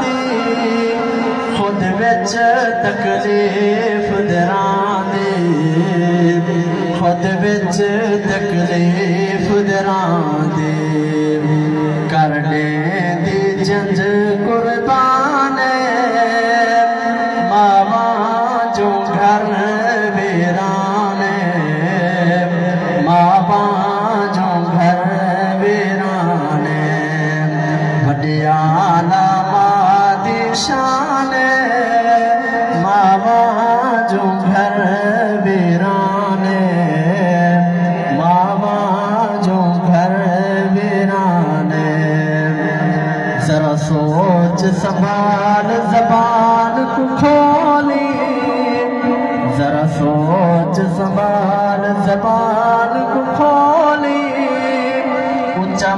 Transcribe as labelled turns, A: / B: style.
A: दी खुद विच तकलीफ दरां दी खुद विच तकलीफ दरां दी कर देंदी जंज कुर्बान मावा जो घर वीरान मावा जो घर वीरान वडियाला मादी शान मावा जो घर वीरान मावा जो घर वीरान जरा सोच संभाल ज़बान को खोली जरा सोच संभाल ज़बान को खोली ऊंचा